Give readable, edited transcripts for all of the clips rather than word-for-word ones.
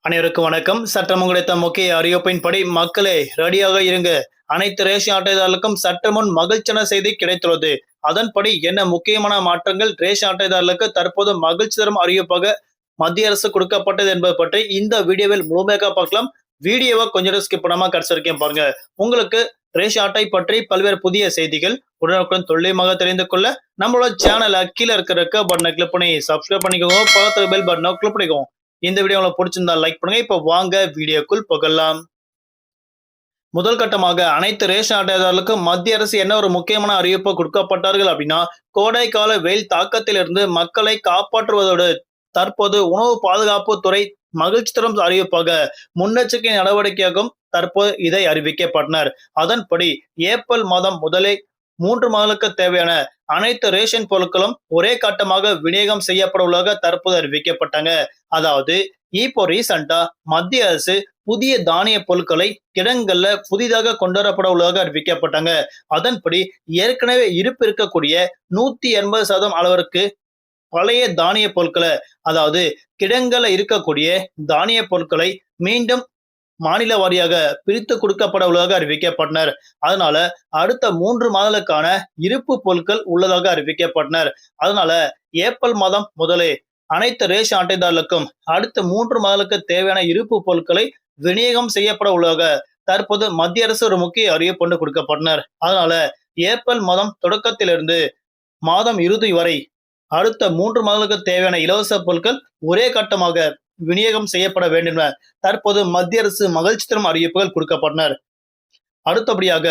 அனைவருக்கும் வணக்கம். சட்டம் கிடைத்த முக்கிய அறிவிப்பின்படி மக்களே ரெடியாக இருங்க. அனைத்து ரேஷன் அட்டைதாரர்களுக்கும் சற்று முன் மகிழ்ச்சியான செய்தி கிடைத்துள்ளது. அதன்படி என்ன முக்கியமான மாற்றங்கள் ரேஷன் அட்டைதாரர்களுக்கு தற்போது மகிழ்ச்சி தரும் அறிவிப்பாக மத்திய அரசு கொடுக்கப்பட்டது என்பது பற்றி இந்த வீடியோவில் முழுமையாக பார்க்கலாம். வீடியோவை கொஞ்சம் ஸ்கிப் பண்ணாம கடைசி பாருங்க. உங்களுக்கு ரேஷன் அட்டை பற்றி பல்வேறு புதிய செய்திகள் உடனுக்குடன் துல்லியமாக தெரிந்து கொள்ள நம்மளோட சேனலை கீழே இருக்கிற பட்டனை கிளிக் பண்ணி சப்ஸ்கிரைப் பண்ணிக்கோங்க. பக்கத்துல பெல் பட்டனை கிளிக் பண்ணிக்கோங்க. இந்த வீடியோ உங்களுக்கு பிடிச்சிருந்தா லைக் பண்ணுங்க. இப்ப வாங்க வீடியோக்குள் போகலாம். முதல் கட்டமாக அனைத்து ரேஷன் அட்டைதாரர்களுக்கும் மத்திய அரசு என்ன ஒரு முக்கியமான அறிவிப்பு கொடுக்கப்பட்டார்கள் அப்படின்னா, கோடை கால வெயில் தாக்கத்திலிருந்து மக்களை காப்பாற்றுவதோடு தற்போது உணவு பாதுகாப்பு துறை மகிழ்ச்சி தரும் அறிவிப்பாக முன்னெச்சரிக்கை நடவடிக்கையாகவும் தற்போது இதை அறிவிக்கப்பட்டனர். அதன்படி ஏப்ரல் மாதம் முதலே 3 மாதங்களுக்கு தேவையான அனைத்து ரேஷன் பொருட்களும் ஒரே கட்டமாக விநியோகம் செய்யப்பட உள்ளதாக தற்போது அறிவிக்கப்பட்டாங்க. அதாவது இப்போ ரீசெண்டா மத்திய அரசு புதிய தானிய பொருட்களை கிடங்குகள்ல புதிதாக கொண்டு வரப்பட உள்ளதாக அறிவிக்கப்பட்டாங்க. அதன்படி ஏற்கனவே இருப்பு இருக்கக்கூடிய 180% அளவிற்கு பழைய தானிய பொருட்களை, அதாவது கிடங்குல இருக்கக்கூடிய தானிய பொருட்களை மீண்டும் மாநில வாரியாக பிரித்து கொடுக்கப்பட உள்ளதாக அறிவிக்கப்பட்டனர். அதனால அடுத்த 3 மாதங்களுக்கான இருப்பு பொருட்கள் உள்ளதாக அறிவிக்கப்பட்டனர். அதனால ஏப்ரல் மாதம் முதலே அனைத்து ரேஷன் அட்டைதாரர்களுக்கும் அடுத்த 3 மாதங்களுக்கு தேவையான இருப்பு பொருட்களை விநியோகம் செய்யப்பட உள்ளதாக தற்போது மத்திய அரசு ஒரு முக்கிய அறிவிப்பு கொண்டு கொடுக்கப்பட்டனர். அதனால ஏப்ரல் மாதம் தொடக்கத்திலிருந்து மாதம் இறுதி வரை அடுத்த 3 மாதங்களுக்கு தேவையான இலவச பொருட்கள் ஒரே கட்டமாக விநியோகம் செய்யப்பட வேண்டும் என தற்போது மத்திய அரசு மகிழ்ச்சி தரும் அறிவிப்புகள் கொடுக்கப்பட்டனர். அடுத்தபடியாக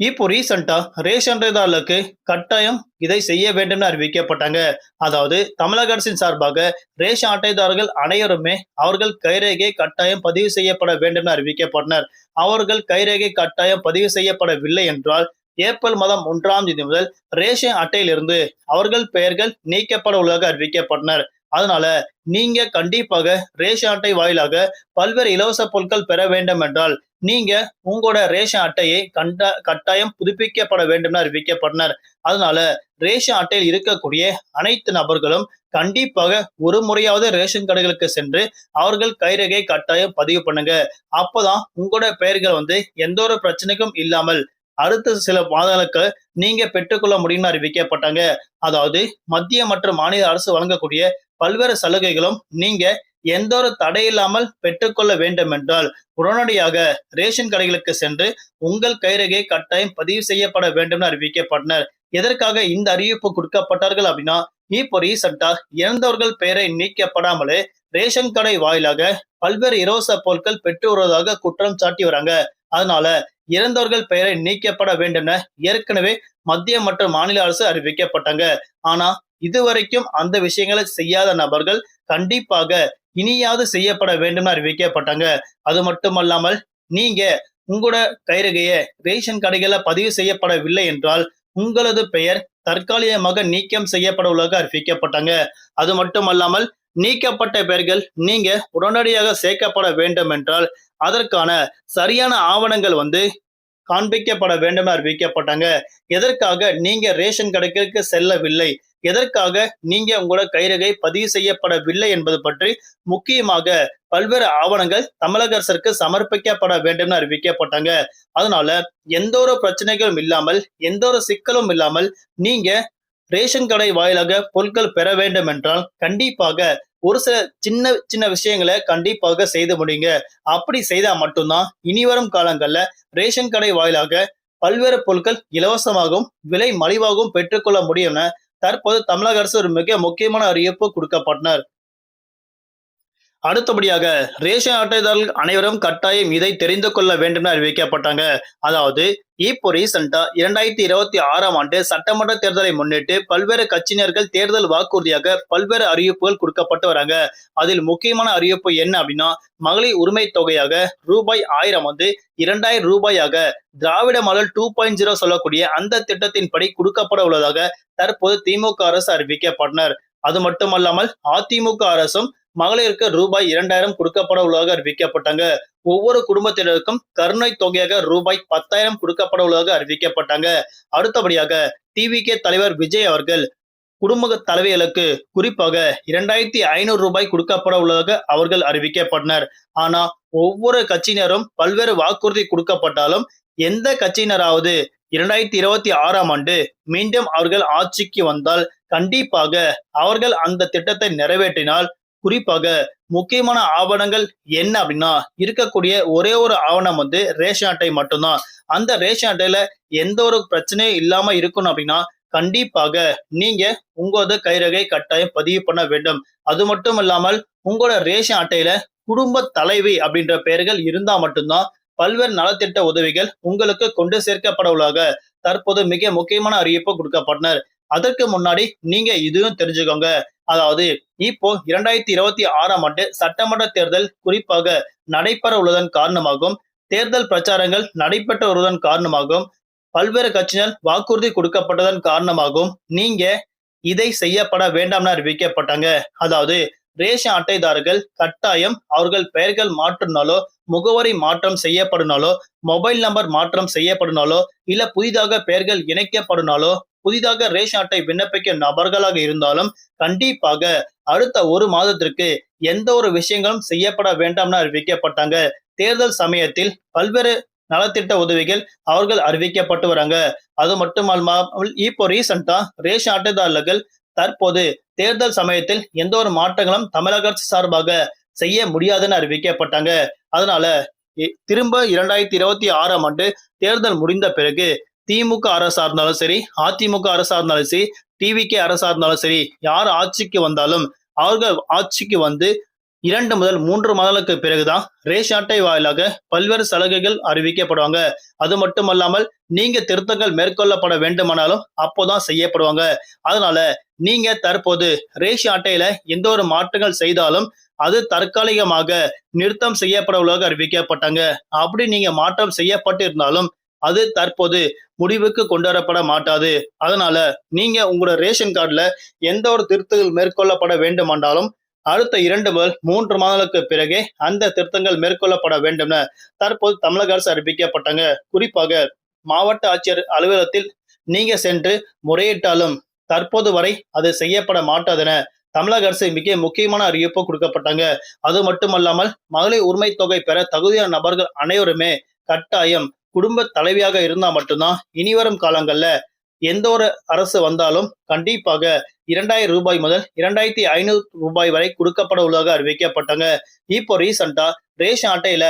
இப்போ ரீசெண்டா ரேஷன் அட்டைதாரர்களுக்கு கட்டாயம் இதை செய்ய வேண்டும் என அறிவிக்கப்பட்டாங்க. அதாவது தமிழக அரசின் சார்பாக ரேஷன் அட்டைதாரர்கள் அனைவருமே அவர்கள் கைரேகை கட்டாயம் பதிவு செய்யப்பட வேண்டும் என அறிவிக்கப்பட்டனர். அவர்கள் கைரேகை கட்டாயம் பதிவு செய்யப்படவில்லை என்றால் ஏப்ரல் மாதம் 1ஆம் தேதி முதல் ரேஷன் அட்டையிலிருந்து அவர்கள் பெயர்கள் நீக்கப்பட உள்ளதாக அறிவிக்கப்பட்டனர். அதனால நீங்க கண்டிப்பாக ரேஷன் அட்டை வாயிலாக பல்வேறு இலவச பொருட்கள் பெற வேண்டும் என்றால் நீங்க உங்களோட ரேஷன் அட்டையை கட்டாயம் புதுப்பிக்கப்பட வேண்டும் என அறிவிக்கப்பட்டனர். அதனால ரேஷன் அட்டையில் இருக்கக்கூடிய அனைத்து நபர்களும் கண்டிப்பாக ஒரு முறையாவது ரேஷன் கடைகளுக்கு சென்று அவர்கள் கைரேகை கட்டாயம் பதிவு பண்ணுங்க. அப்பதான் உங்களோட பெயர்கள் எந்த ஒரு பிரச்சனைக்கும் இல்லாமல் அடுத்த சில மாதங்களுக்கு நீங்க பெற்றுக்கொள்ள முடியும்னு அறிவிக்கப்பட்டாங்க. அதாவது மத்திய மற்றும் மாநில அரசு வழங்கக்கூடிய பல்வேறு சலுகைகளும் நீங்க எந்த ஒரு தடையில்லாமல் பெற்றுக்கொள்ள வேண்டும் என்றால் உடனடியாக ரேஷன் கடைகளுக்கு சென்று உங்கள் கைரேகை கட்டாயம் பதிவு செய்யப்பட வேண்டும் என அறிவிக்கப்பட்டனர். எதற்காக இந்த அறிவிப்பு கொடுக்கப்பட்டார்கள் அப்படின்னா, இப்போ ரீசெண்டா இறந்தவர்கள் பெயரை நீக்கப்படாமலே ரேஷன் கடை வாயிலாக பல்வேறு இலவச பொருட்கள் பெற்று வருவதாக குற்றம் சாட்டி வராங்க. அதனால இறந்தவர்கள் பெயரை நீக்கப்பட வேண்டும் என ஏற்கனவே மத்திய மற்றும் மாநில அரசு அறிவிக்கப்பட்டாங்க. ஆனா இதுவரைக்கும் அந்த விஷயங்களை செய்யாத நபர்கள் கண்டிப்பாக இனியாவது செய்யப்பட வேண்டும் என அறிவிக்கப்பட்டாங்க. அது மட்டுமல்லாமல் நீங்க உங்களோட கைரேகையை ரேஷன் கடைகளை பதிவு செய்யப்படவில்லை என்றால் உங்களது பெயர் தற்காலிகமாக நீக்கம் செய்யப்பட உள்ளதாக அறிவிக்கப்பட்டாங்க. அது மட்டுமல்லாமல் நீக்கப்பட்ட பெயர்கள் நீங்க உடனடியாக சேர்க்கப்பட வேண்டும் என்றால் அதற்கான சரியான ஆவணங்கள் காண்பிக்கப்பட வேண்டும் என அறிவிக்கப்பட்டாங்க. எதற்காக நீங்க ரேஷன் கடைகளுக்கு செல்லவில்லை, எதற்காக நீங்க உங்களோட கைரேகை பதிவு செய்யப்படவில்லை என்பது பற்றி முக்கியமாக பல்வேறு ஆவணங்கள் தமிழக அரசிற்கு சமர்ப்பிக்கப்பட வேண்டும் என அறிவிக்கப்பட்டாங்க. அதனால எந்த ஒரு பிரச்சனைகளும் இல்லாமல் எந்த ஒரு சிக்கலும் இல்லாமல் நீங்க ரேஷன் கடை வாயிலாக பொருட்கள் பெற வேண்டும் என்றால் கண்டிப்பாக ஒரு சில சின்ன சின்ன விஷயங்களை கண்டிப்பாக செய்து முடியுங்க. அப்படி செய்தா மட்டும்தான் இனி வரும் காலங்கள்ல ரேஷன் கடை வாயிலாக பல்வேறு பொருட்கள் இலவசமாகவும் விலை மலிவாகவும் பெற்றுக்கொள்ள முடியும் என தற்போது தமிழக அரசு ஒரு மிக முக்கியமான அறிவிப்பு கொடுக்கப்பட்டனர். அடுத்தபடியாக ரேஷன் அட்டைதாரர்கள் அனைவரும் கட்டாயம் இதை தெரிந்து கொள்ள வேண்டும் என அறிவிக்கப்பட்டாங்க. அதாவது இப்போ ரீசெண்டா 2026ஆம் ஆண்டு சட்டமன்ற தேர்தலை முன்னிட்டு பல்வேறு கட்சியினர்கள் தேர்தல் வாக்குறுதியாக பல்வேறு அறிவிப்புகள் கொடுக்கப்பட்டு வராங்க. அதில் முக்கியமான அறிவிப்பு என்ன அப்படின்னா, மகளிர் உரிமை தொகையாக ரூபாய் 1000 2000 ரூபாயாக திராவிட மாடல் 2.0 சொல்லக்கூடிய அந்த திட்டத்தின்படி கொடுக்கப்பட உள்ளதாக தற்போது திமுக அரசு அறிவிக்கப்பட்டனர். அது மட்டுமல்லாமல் அதிமுக அரசும் மகளிருக்கு ரூபாய் 2000 கொடுக்கப்பட உள்ளதாக அறிவிக்கப்பட்டாங்க. ஒவ்வொரு குடும்பத்தினருக்கும் கருணை தொகையாக ரூபாய் 10,000 கொடுக்கப்பட உள்ளதாக அறிவிக்கப்பட்டாங்க. அடுத்தபடியாக டிவிகே தலைவர் விஜய் அவர்கள் குடும்ப தலைவிகளுக்கு குறிப்பாக 2500 ரூபாய் கொடுக்கப்பட உள்ளதாக அவர்கள் அறிவிக்கப்பட்டனர். ஆனா ஒவ்வொரு கட்சியினரும் பல்வேறு வாக்குறுதி கொடுக்கப்பட்டாலும் எந்த கட்சியினராவது 2026ஆம் ஆண்டு மீண்டும் அவர்கள் ஆட்சிக்கு வந்தால் கண்டிப்பாக அவர்கள் அந்த திட்டத்தை நிறைவேற்றினால், குறிப்பாக முக்கியமான ஆவணங்கள் என்ன அப்படின்னா இருக்கக்கூடிய ஒரே ஒரு ஆவணம் ரேஷன் அட்டை மட்டும்தான். அந்த ரேஷன் அட்டையில எந்த ஒரு பிரச்சனையும் இல்லாம இருக்கணும் அப்படின்னா கண்டிப்பாக நீங்க உங்களோட கைரேகை கட்டாயம் பதிவு பண்ண வேண்டும். அது மட்டும் இல்லாமல் உங்களோட ரேஷன் அட்டையில குடும்ப தலைவி அப்படின்ற பெயர்கள் இருந்தா மட்டும்தான் பல்வேறு நலத்திட்ட உதவிகள் உங்களுக்கு கொண்டு சேர்க்கப்பட உள்ளதாக தற்போது மிக முக்கியமான அறிவிப்பு கொடுக்கப்பட்டனர். அதற்கு முன்னாடி நீங்க இதுவும் தெரிஞ்சுக்கோங்க. அதாவது இப்போ 2026ஆம் ஆண்டு சட்டமன்ற தேர்தல் குறிப்பாக நடைபெற உள்ளதன் காரணமாகவும் தேர்தல் பிரச்சாரங்கள் நடைபெற்று வருவதன் காரணமாகவும் பல்வேறு கட்சியினர் வாக்குறுதி கொடுக்கப்பட்டதன் காரணமாகவும் நீங்க இதை செய்யப்பட வேண்டாம்னு அறிவிக்கப்பட்டாங்க. அதாவது ரேஷன் அட்டைதாரர்கள் கட்டாயம் அவர்கள் பெயர்கள் மாற்றினாலோ, முகவரி மாற்றம் செய்யப்படுனாலோ, மொபைல் நம்பர் மாற்றம் செய்யப்படுனாலோ, இல்ல புதிதாக பெயர்கள் இணைக்கப்படுனாலோ, புதிதாக ரேஷன் அட்டை விண்ணப்பிக்க நபர்களாக இருந்தாலும் கண்டிப்பாக அடுத்த ஒரு மாதத்திற்கு எந்த ஒரு விஷயங்களும் செய்யப்பட வேண்டாம்னு அறிவிக்கப்பட்டாங்க. தேர்தல் சமயத்தில் பல்வேறு நலத்திட்ட உதவிகள் அவர்கள் அறிவிக்கப்பட்டு வராங்க. அது மட்டுமல்லாமல் இப்போ ரீசெண்டா ரேஷன் அட்டைதாரர்கள் தற்போது தேர்தல் சமயத்தில் எந்த ஒரு மாற்றங்களும் தமிழக அரசு சார்பாக செய்ய முடியாதுன்னு அறிவிக்கப்பட்டாங்க. அதனால திரும்ப 2026ஆம் ஆண்டு தேர்தல் முடிந்த பிறகு திமுக அரசா இருந்தாலும் சரி, அதிமுக அரசா இருந்தாலும் சரி, டிவிகே அரசா இருந்தாலும் சரி, யார் ஆட்சிக்கு வந்தாலும் அவர்கள் ஆட்சிக்கு வந்து 2 முதல் 3 மாதங்களுக்கு பிறகுதான் ரேஷன் அட்டை வாயிலாக பல்வேறு சலுகைகள் அறிவிக்கப்படுவாங்க. அது மட்டுமல்லாமல் நீங்க திருத்தங்கள் மேற்கொள்ளப்பட வேண்டுமானாலும் அப்போதான் செய்யப்படுவாங்க. அதனால நீங்க தற்போது ரேஷன் அட்டையில எந்த ஒரு மாற்றங்கள் செய்தாலும் அது தற்காலிகமாக நிறுத்தம் செய்யப்பட உள்ளதாக அறிவிக்கப்பட்டாங்க. அப்படி நீங்க மாற்றம் செய்யப்பட்டு இருந்தாலும் அது தற்போது முடிவுக்கு கொண்டு வரப்பட மாட்டாது. அதனால நீங்க உங்களோட ரேஷன் கார்டுல எந்த ஒரு திருத்தங்கள் மேற்கொள்ளப்பட வேண்டுமானாலும் அடுத்த 2 முதல் 3 மாதங்களுக்கு பிறகே அந்த திருத்தங்கள் மேற்கொள்ளப்பட வேண்டும் தற்போது தமிழக அரசு அறிவிக்கப்பட்டாங்க. குறிப்பாக மாவட்ட ஆட்சியர் அலுவலகத்தில் நீங்க சென்று முறையிட்டாலும் தற்போது வரை அது செய்யப்பட மாட்டாதென தமிழக அரசு மிக முக்கியமான அறிவிப்பு கொடுக்கப்பட்டாங்க. அது மட்டுமல்லாமல் மகளிர் உரிமை தொகை பெற தகுதியான நபர்கள் அனைவருமே கட்டாயம் குடும்ப தலைவியாக இருந்தா மட்டும்தான் இனிவரும் காலங்கள்ல எந்த ஒரு அரசு வந்தாலும் கண்டிப்பாக 2000 ரூபாய் முதல் 2500 ரூபாய் வரை கொடுக்கப்பட உள்ளதாக அறிவிக்கப்பட்டாங்க. இப்போ ரீசெண்டா ரேஷன் அட்டையில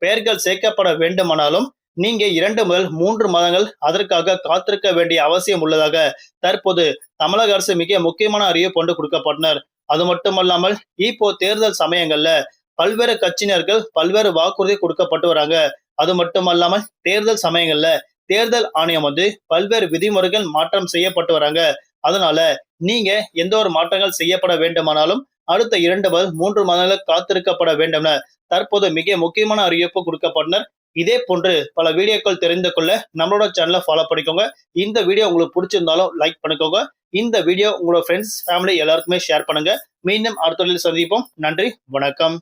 பெயர்கள் சேர்க்கப்பட வேண்டுமானாலும் நீங்க 2 முதல் 3 மாதங்கள் அதற்காக காத்திருக்க வேண்டிய அவசியம் உள்ளதாக தற்போது தமிழக அரசு மிக முக்கியமான அறிவிப்பு கொண்டு கொடுக்கப்பட்டனர். அது மட்டுமல்லாமல் இப்போ தேர்தல் சமயங்கள்ல பல்வேறு கட்சியினர்கள் பல்வேறு வாக்குறுதி கொடுக்கப்பட்டு வராங்க. அது மட்டுமல்லாமல் தேர்தல் சமயங்கள்ல தேர்தல் ஆணையம் பல்வேறு விதிமுறைகள் மாற்றம் செய்யப்பட்டு வராங்க. அதனால நீங்க எந்த ஒரு மாற்றங்கள் செய்யப்பட வேண்டுமானாலும் அடுத்த 2 முதல் 3 மாதங்கள் காத்திருக்கப்பட வேண்டும் தற்போது மிக முக்கியமான அறிவிப்பு கொடுக்கப்பட்டனர். இதே போன்று பல வீடியோக்கள் தெரிந்து கொள்ள நம்மளோட சேனலை ஃபாலோ பண்ணிக்கோங்க. இந்த வீடியோ உங்களுக்கு பிடிச்சிருந்தாலும் லைக் பண்ணிக்கோங்க. இந்த வீடியோ உங்களோட ஃப்ரெண்ட்ஸ், ஃபேமிலி எல்லாருக்குமே ஷேர் பண்ணுங்க. மீண்டும் அடுத்த வீடியோவில் சந்திப்போம். நன்றி, வணக்கம்.